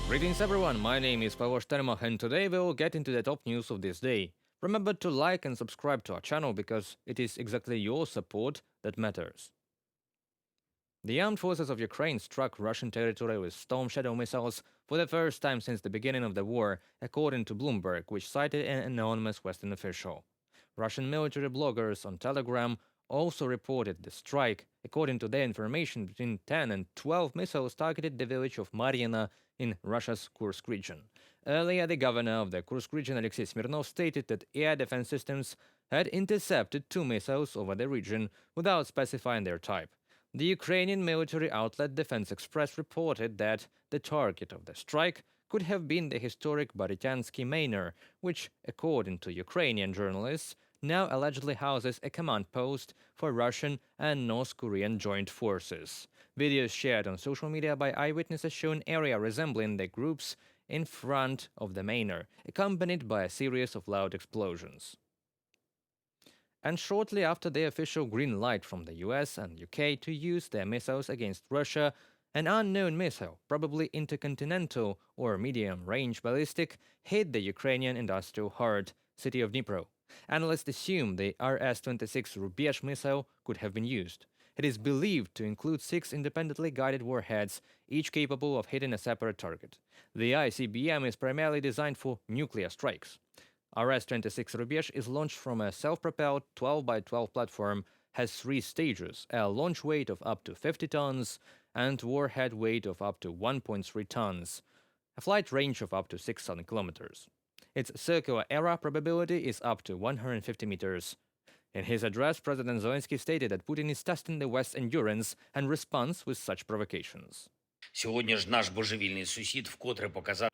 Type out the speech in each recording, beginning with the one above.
Greetings everyone, my name is Pavel Shtermach and today we will get into the top news of this day. Remember to like and subscribe to our channel because it is exactly your support that matters. The armed forces of Ukraine struck Russian territory with Storm Shadow missiles for the first time since the beginning of the war, according to Bloomberg, which cited an anonymous Western official. Russian military bloggers on Telegram also reported the strike. According to their information, between 10 and 12 missiles targeted the village of Mar'yino in Russia's Kursk region. Earlier, the governor of the Kursk region, Alexei Smirnov, stated that air defense systems had intercepted 2 missiles over the region without specifying their type. The Ukrainian military outlet Defense Express reported that the target of the strike could have been the historic Baryatinsky Manor, which, according to Ukrainian journalists, now allegedly houses a command post for Russian and North Korean joint forces. Videos shared on social media by eyewitnesses show an area resembling the groups in front of the manor, accompanied by a series of loud explosions. And shortly after the official green light from the US and UK to use their missiles against Russia, an unknown missile, probably intercontinental or medium-range ballistic, hit the Ukrainian industrial heart, city of Dnipro. Analysts assume the RS-26 Rubezh missile could have been used. It is believed to include 6 independently guided warheads, each capable of hitting a separate target. The ICBM is primarily designed for nuclear strikes. RS-26 Rubezh is launched from a self-propelled 12x12 platform, has 3 stages, a launch weight of up to 50 tons and warhead weight of up to 1.3 tons, a flight range of up to 6,000 kilometers. Its circular error probability is up to 150 meters. In his address, President Zelensky stated that Putin is testing the West's endurance and response with such provocations.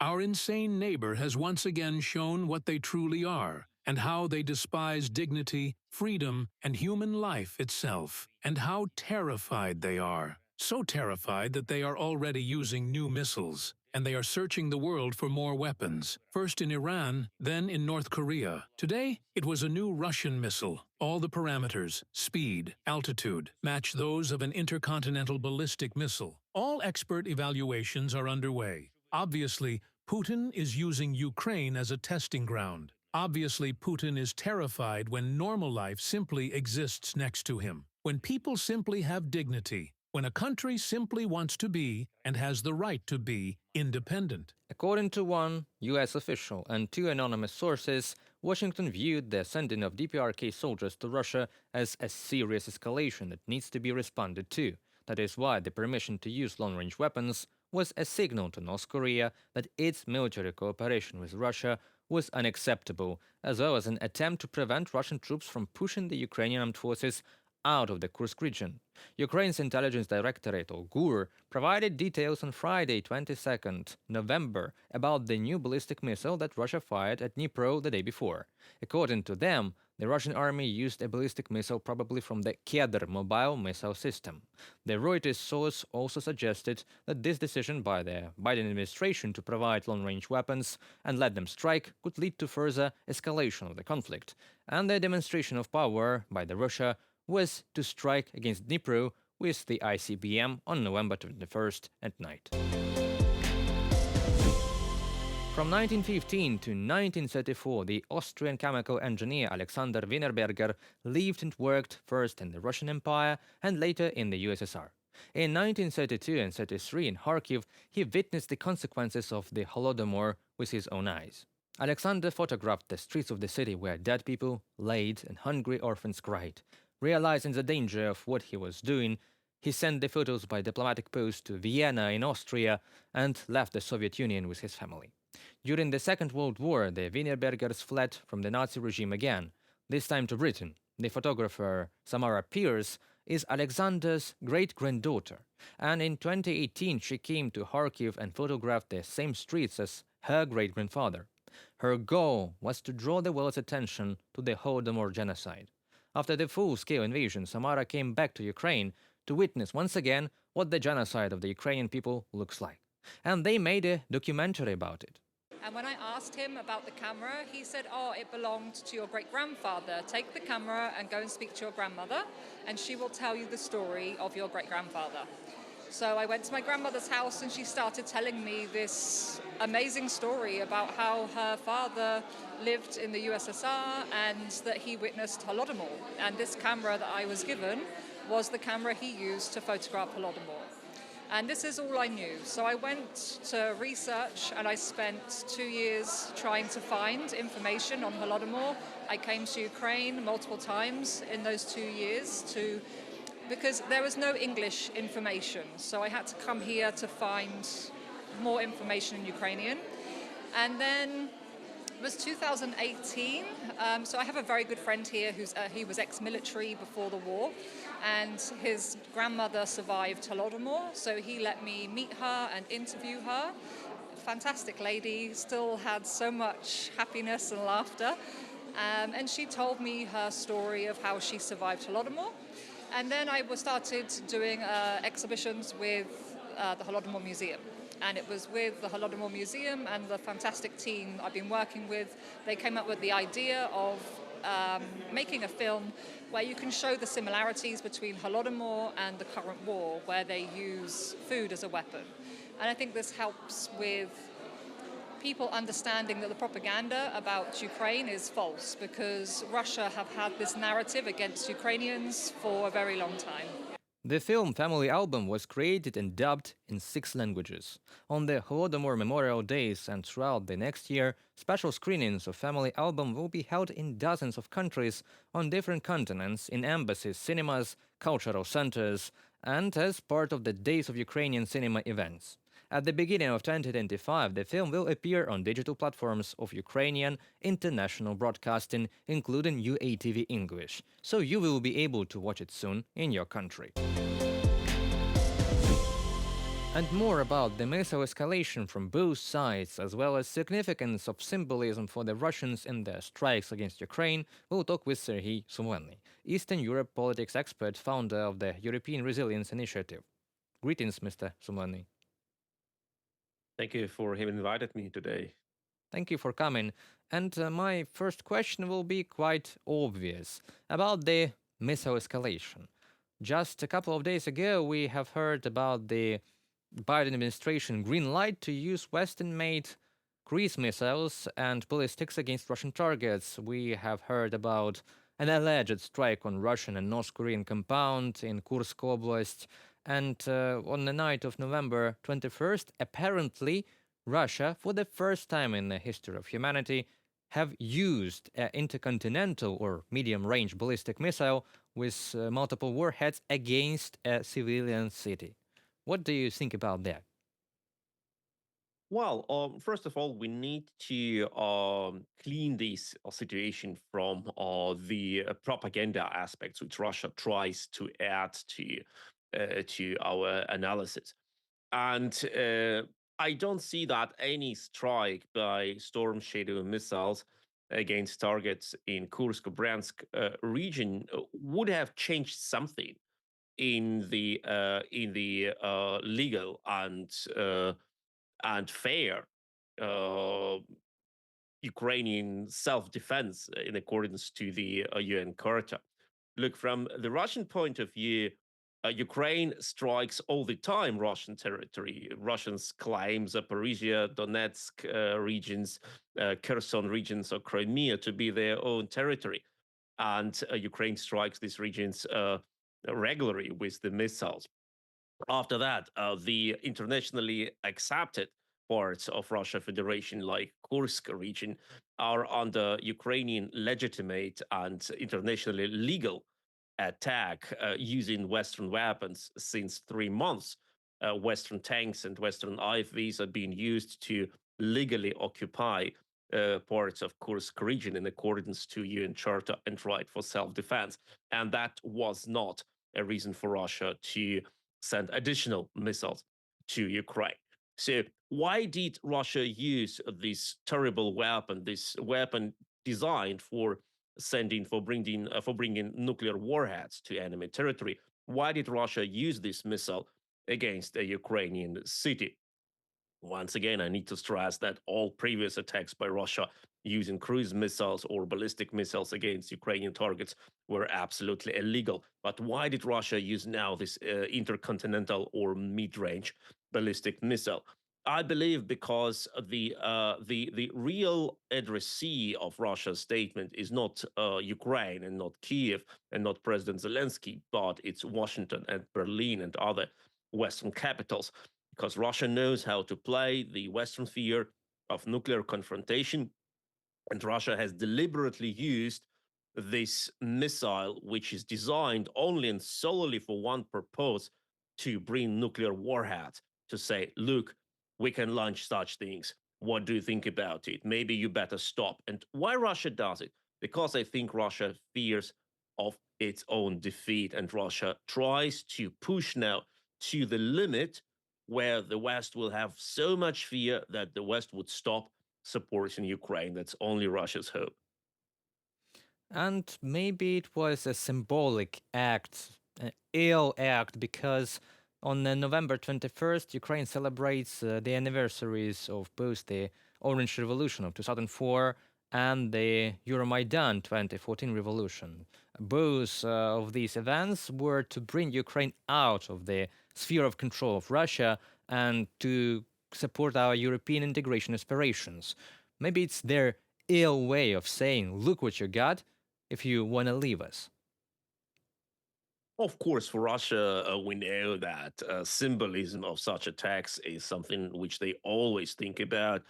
Our insane neighbor has once again shown what they truly are, and how they despise dignity, freedom, and human life itself, and how terrified they are. So terrified that they are already using new missiles, and they are searching the world for more weapons, first in Iran, then in North Korea. Today, it was a new Russian missile. All the parameters, speed, altitude, match those of an intercontinental ballistic missile. All expert evaluations are underway. Obviously, Putin is using Ukraine as a testing ground. Obviously, Putin is terrified when normal life simply exists next to him, when people simply have dignity, when a country simply wants to be, and has the right to be, independent. According to one US official and 2 anonymous sources, Washington viewed the sending of DPRK soldiers to Russia as a serious escalation that needs to be responded to. That is why the permission to use long-range weapons was a signal to North Korea that its military cooperation with Russia was unacceptable, as well as an attempt to prevent Russian troops from pushing the Ukrainian armed forces out of the Kursk region. Ukraine's intelligence directorate, or GUR, provided details on Friday, 22nd November, about the new ballistic missile that Russia fired at Dnipro the day before. According to them, the Russian army used a ballistic missile probably from the Kedr mobile missile system. The Reuters source also suggested that this decision by the Biden administration to provide long-range weapons and let them strike could lead to further escalation of the conflict, and the demonstration of power by the Russia was to strike against Dnipro with the ICBM on November 21st at night. From 1915 to 1934, the Austrian chemical engineer Alexander Vinberg lived and worked first in the Russian Empire and later in the USSR. In 1932 and 33 in Kharkiv, he witnessed the consequences of the Holodomor with his own eyes. Alexander photographed the streets of the city where dead people laid and hungry orphans cried. Realizing the danger of what he was doing, he sent the photos by diplomatic post to Vienna in Austria and left the Soviet Union with his family. During the Second World War, the Vinbergers fled from the Nazi regime again, this time to Britain. The photographer Samara Pierce is Alexander's great-granddaughter, and in 2018 she came to Kharkiv and photographed the same streets as her great-grandfather. Her goal was to draw the world's attention to the Holodomor genocide. After the full-scale invasion, Samara came back to Ukraine to witness once again what the genocide of the Ukrainian people looks like. And they made a documentary about it. And when I asked him about the camera, he said, oh, it belonged to your great-grandfather. Take the camera and go and speak to your grandmother, and she will tell you the story of your great-grandfather. So I went to my grandmother's house and she started telling me this amazing story about how her father lived in the USSR and that he witnessed Holodomor. And this camera that I was given was the camera he used to photograph Holodomor. And this is all I knew. So I went to research and I spent 2 years trying to find information on Holodomor. I came to Ukraine multiple times in those 2 years because there was no English information. So I had to come here to find more information in Ukrainian. And then it was 2018. So I have a very good friend here he was ex-military before the war, and his grandmother survived Holodomor, so he let me meet her and interview her. Fantastic lady, still had so much happiness and laughter. And she told me her story of how she survived Holodomor. And then I started doing exhibitions with the Holodomor Museum. And it was with the Holodomor Museum and the fantastic team I've been working with. They came up with the idea of making a film where you can show the similarities between Holodomor and the current war, where they use food as a weapon. And I think this helps with people understanding that the propaganda about Ukraine is false, because Russia have had this narrative against Ukrainians for a very long time. The film Family Album was created and dubbed in 6 languages. On the Holodomor Memorial Days and throughout the next year, special screenings of Family Album will be held in dozens of countries on different continents, in embassies, cinemas, cultural centers, and as part of the Days of Ukrainian Cinema events. At the beginning of 2025, the film will appear on digital platforms of Ukrainian international broadcasting, including UATV English, so you will be able to watch it soon in your country. And more about the missile escalation from both sides, as well as significance of symbolism for the Russians in their strikes against Ukraine, we'll talk with Sergiy Sumlenny, Eastern Europe politics expert, founder of the European Resilience Initiative. Greetings, Mr. Sumlenny. Thank you for having invited me today. Thank you for coming. And my first question will be quite obvious about the missile escalation. Just a couple of days ago, we have heard about the Biden administration green light to use Western-made cruise missiles and ballistics against Russian targets. We have heard about an alleged strike on Russian and North Korean compound in Kursk Oblast. And on the night of November 21st, apparently, Russia, for the first time in the history of humanity, have used an intercontinental or medium-range ballistic missile with multiple warheads against a civilian city. What do you think about that? Well, first of all, we need to clean this situation from the propaganda aspects which Russia tries to add to our analysis. And I don't see that any strike by Storm Shadow missiles against targets in Kursk or Bryansk region would have changed something in the legal and fair uh, Ukrainian self-defense in accordance to the UN Charter. Look, from the Russian point of view, Ukraine strikes all the time Russian territory. Russians claim Zaporizhia, Donetsk regions, Kherson regions, or Crimea to be their own territory. And Ukraine strikes these regions regularly with the missiles. After that, the internationally accepted parts of Russia Federation, like Kursk region, are under Ukrainian legitimate and internationally legal attack using Western weapons since 3 months. Western tanks and Western IFVs are being used to legally occupy parts of Kursk region in accordance to UN Charter and right for self-defense. And that was not a reason for Russia to send additional missiles to Ukraine. So why did Russia use this terrible weapon, this weapon designed for bringing nuclear warheads to enemy territory? Why did Russia use this missile against a Ukrainian city? Once again, I need to stress that all previous attacks by Russia using cruise missiles or ballistic missiles against Ukrainian targets were absolutely illegal. But why did Russia use now this intercontinental or mid-range ballistic missile? I believe because the real addressee of Russia's statement is not Ukraine and not Kiev and not President Zelensky, but it's Washington and Berlin and other Western capitals, because Russia knows how to play the Western fear of nuclear confrontation, and Russia has deliberately used this missile, which is designed only and solely for one purpose, to bring nuclear warheads, to say, look, we can launch such things. What do you think about it? Maybe you better stop. And why Russia does it? Because I think Russia fears of its own defeat, and Russia tries to push now to the limit where the West will have so much fear that the West would stop supporting Ukraine. That's only Russia's hope. And maybe it was a symbolic act, an ill act, because on November 21st, Ukraine celebrates the anniversaries of both the Orange Revolution of 2004 and the Euromaidan 2014 revolution. Both of these events were to bring Ukraine out of the sphere of control of Russia and to support our European integration aspirations. Maybe it's their ill way of saying, look what you got if you want to leave us. Of course, for Russia, we know that symbolism of such attacks is something which they always think about.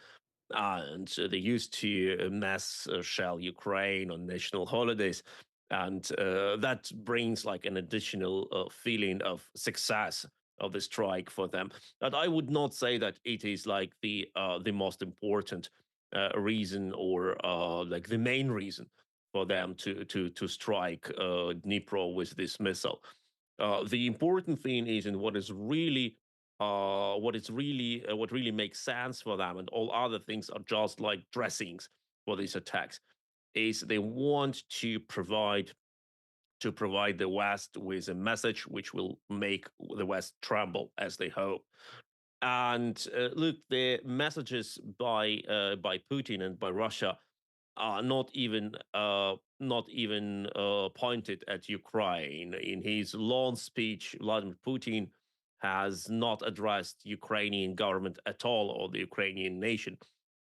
And they used to mass shell Ukraine on national holidays. And that brings like an additional feeling of success of the strike for them. But I would not say that it is like the most important reason or like the main reason for them to strike Dnipro with this missile. The important thing is, and what really makes sense for them, and all other things are just like dressings for these attacks, is they want to provide the West with a message which will make the West tremble, as they hope. And look, the messages by Putin and by Russia are not even pointed at Ukraine. In his long speech, Vladimir Putin has not addressed Ukrainian government at all, or the Ukrainian nation,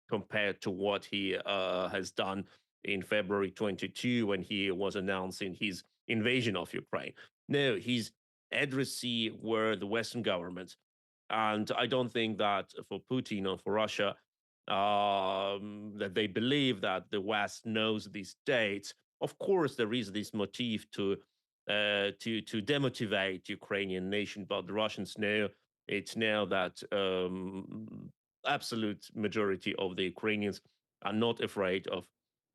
compared to what he has done in February 22 when he was announcing his invasion of Ukraine. No, his addressee were the Western governments, and I don't think that for Putin or for Russia that they believe that the West knows these dates. Of course, there is this motive to demotivate Ukrainian nation, but the Russians know it's now that absolute majority of the Ukrainians are not afraid of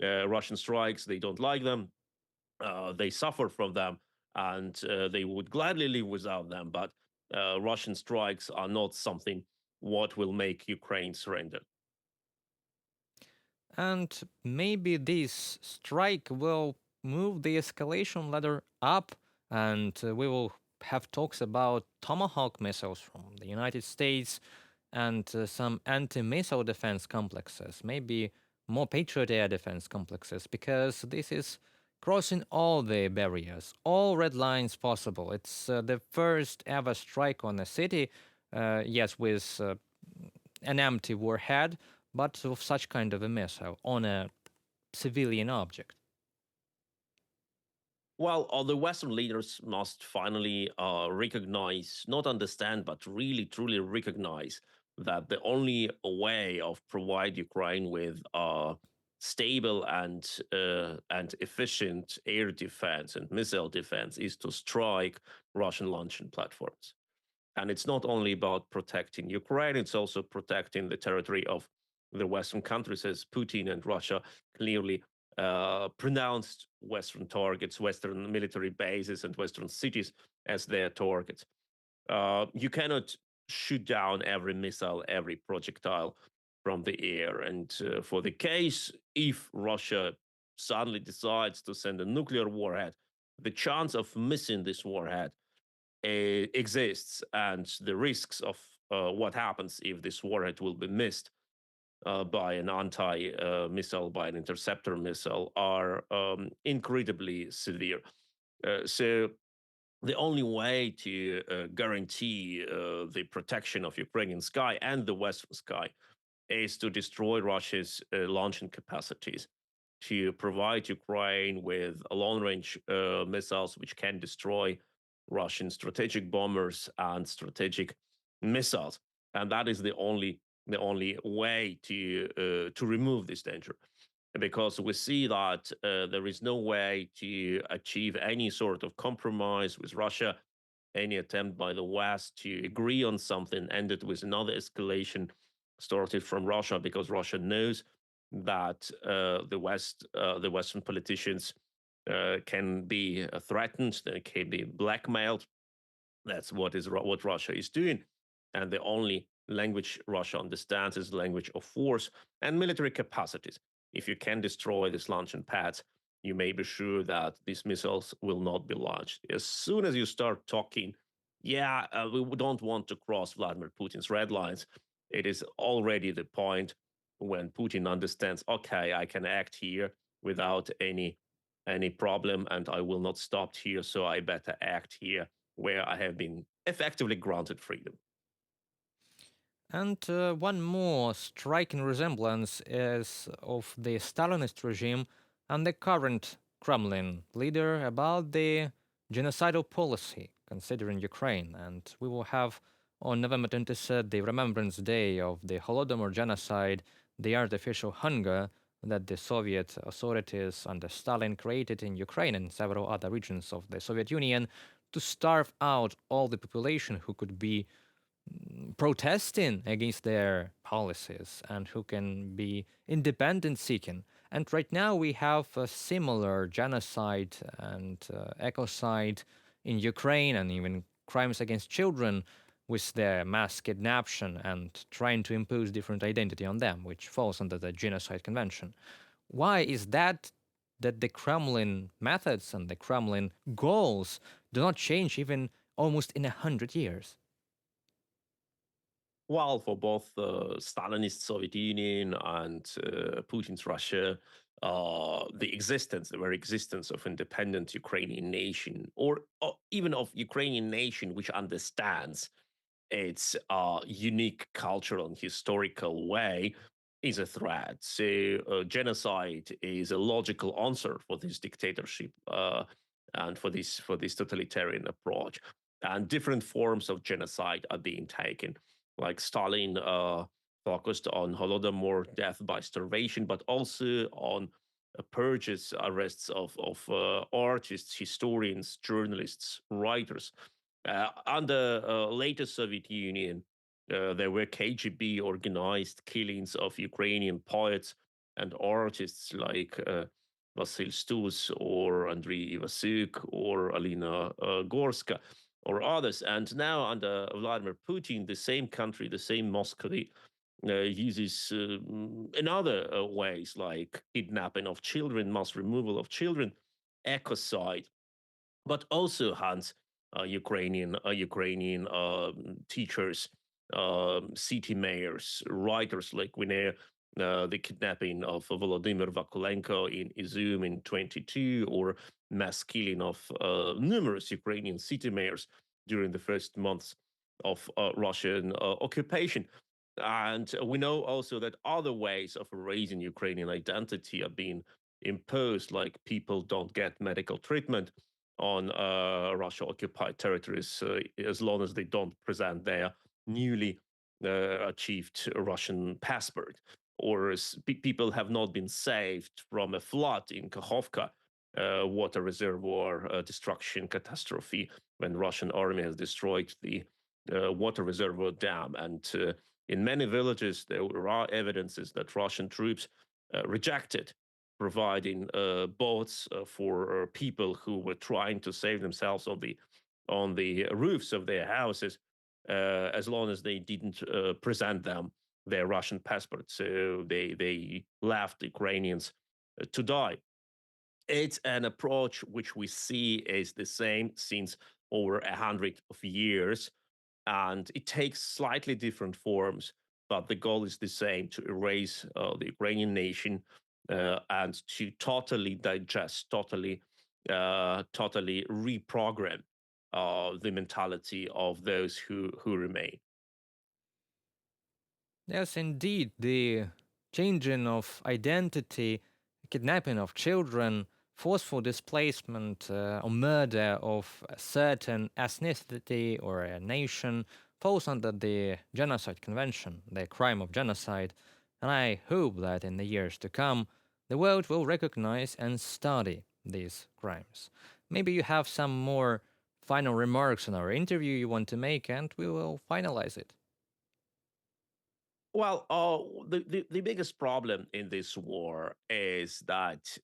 Russian strikes. They don't like them. They suffer from them, and they would gladly live without them. But Russian strikes are not something what will make Ukraine surrender. And maybe this strike will move the escalation ladder up, and we will have talks about Tomahawk missiles from the United States and some anti missile defense complexes, maybe more Patriot air defense complexes, because this is crossing all the barriers, all red lines possible. It's the first ever strike on a city, yes, with an empty warhead, but of such kind of a missile on a civilian object. Well, the Western leaders must finally recognize, not understand, but really truly recognize that the only way of provide Ukraine with stable and efficient air defense and missile defense is to strike Russian launching platforms. And it's not only about protecting Ukraine; it's also protecting the territory of the Western countries, as Putin and Russia clearly pronounced Western targets, Western military bases, and Western cities as their targets. You cannot shoot down every missile, every projectile from the air. And for the case, if Russia suddenly decides to send a nuclear warhead, the chance of missing this warhead exists, and the risks of what happens if this warhead will be missed by an anti-missile, by an interceptor missile, are incredibly severe. So the only way to guarantee the protection of Ukrainian sky and the Western sky is to destroy Russia's launching capacities, to provide Ukraine with long-range missiles which can destroy Russian strategic bombers and strategic missiles, and that is the only way to remove this danger, because we see that there is no way to achieve any sort of compromise with Russia. Any attempt by the West to agree on something ended with another escalation started from Russia, because Russia knows that the Western politicians can be threatened, they can be blackmailed. That's what Russia is doing, and the only language Russia understands is the language of force and military capacities. If you can destroy these launching pads, you may be sure that these missiles will not be launched. As soon as you start talking, yeah, we don't want to cross Vladimir Putin's red lines, it is already the point when Putin understands, okay, I can act here without any problem, and I will not stop here, so I better act here where I have been effectively granted freedom. And one more striking resemblance is of the Stalinist regime and the current Kremlin leader about the genocidal policy considering Ukraine. And we will have on November 23rd the Remembrance Day of the Holodomor genocide, the artificial hunger that the Soviet authorities under Stalin created in Ukraine and several other regions of the Soviet Union to starve out all the population who could be protesting against their policies and who can be independent seeking. And right now we have a similar genocide and ecocide in Ukraine, and even crimes against children with their mass kidnapping and trying to impose different identity on them, which falls under the Genocide Convention. Why is that the Kremlin methods and the Kremlin goals do not change even almost in 100 years? While for both the Stalinist Soviet Union and Putin's Russia, the very existence of independent Ukrainian nation, or even of Ukrainian nation which understands its unique cultural and historical way, is a threat. So genocide is a logical answer for this dictatorship and for this totalitarian approach. And different forms of genocide are being taken, like Stalin focused on Holodomor, death by starvation, but also on purges, arrests of artists, historians, journalists, writers. Under later Soviet Union, there were KGB organized killings of Ukrainian poets and artists like Vasil Stus or Andriy Ivasyuk or Alina Gorska or others. And now under Vladimir Putin, the same country, the same Moscow, uses in other ways like kidnapping of children, mass removal of children, ecocide, but also hunts Ukrainian teachers, city mayors, writers, like we know the kidnapping of Volodymyr Vakulenko in Izum in 22, or mass killing of numerous Ukrainian city mayors during the first months of Russian occupation. And we know also that other ways of erasing Ukrainian identity are being imposed, like people don't get medical treatment on Russia-occupied territories as long as they don't present their newly achieved Russian passport, or people have not been saved from a flood in Kakhovka water reservoir destruction catastrophe when Russian army has destroyed the water reservoir dam. And in many villages, there are evidences that Russian troops rejected providing boats for people who were trying to save themselves on the roofs of their houses, as long as they didn't present them their Russian passports. So they left Ukrainians to die. It's an approach which we see is the same since over 100 of years. and it takes slightly different forms, but the goal is the same: to erase the Ukrainian nation and to totally digest, totally reprogram the mentality of those who remain. Yes, indeed, the changing of identity, kidnapping of children, forceful displacement or murder of a certain ethnicity or a nation falls under the Genocide Convention, the crime of genocide, and I hope that in the years to come, the world will recognize and study these crimes. Maybe you have some more final remarks on our interview you want to make, and we will finalize it. Well, the biggest problem in this war is that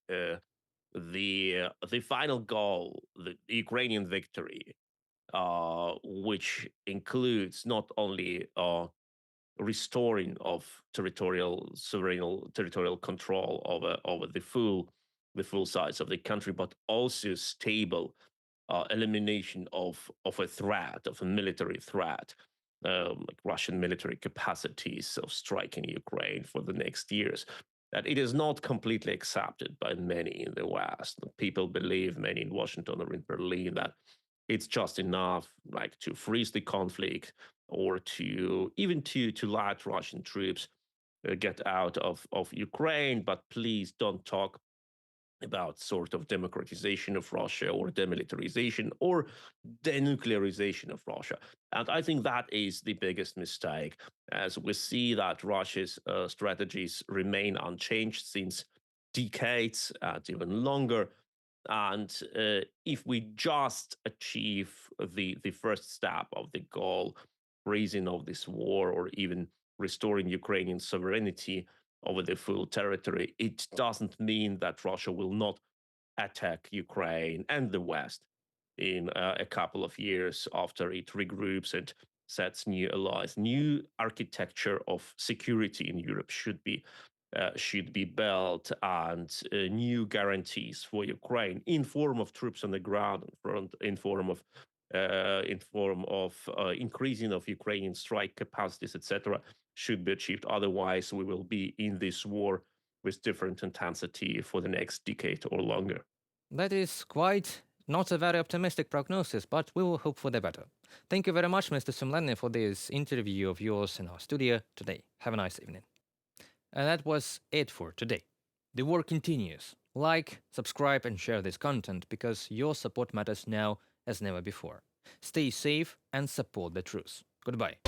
the final goal, the Ukrainian victory, which includes not only restoring of territorial control over the full size of the country, but also stable elimination of a threat, of a military threat, like Russian military capacities of striking Ukraine for the next years. That it is not completely accepted by many in the West. People believe, many in Washington or in Berlin, that it's just enough, like, to freeze the conflict, or to even to let Russian troops get out of Ukraine, but please don't talk about sort of democratization of Russia or demilitarization or denuclearization of Russia. And I think that is the biggest mistake, as we see that Russia's strategies remain unchanged since decades and even longer. And if we just achieve the first step of the goal, raising of this war, or even restoring Ukrainian sovereignty over the full territory, it doesn't mean that Russia will not attack Ukraine and the West in a couple of years after it regroups and sets new allies. New architecture of security in Europe should be built, and new guarantees for Ukraine in form of troops on the ground, in form of increasing of Ukrainian strike capacities, etc., should be achieved. Otherwise, we will be in this war with different intensity for the next decade or longer. That is quite not a very optimistic prognosis, but we will hope for the better. Thank you very much, Mr. Sumlenny, for this interview of yours in our studio today. Have a nice evening. And that was it for today. The war continues. Like, subscribe, and share this content because your support matters now as never before. Stay safe and support the truth. Goodbye.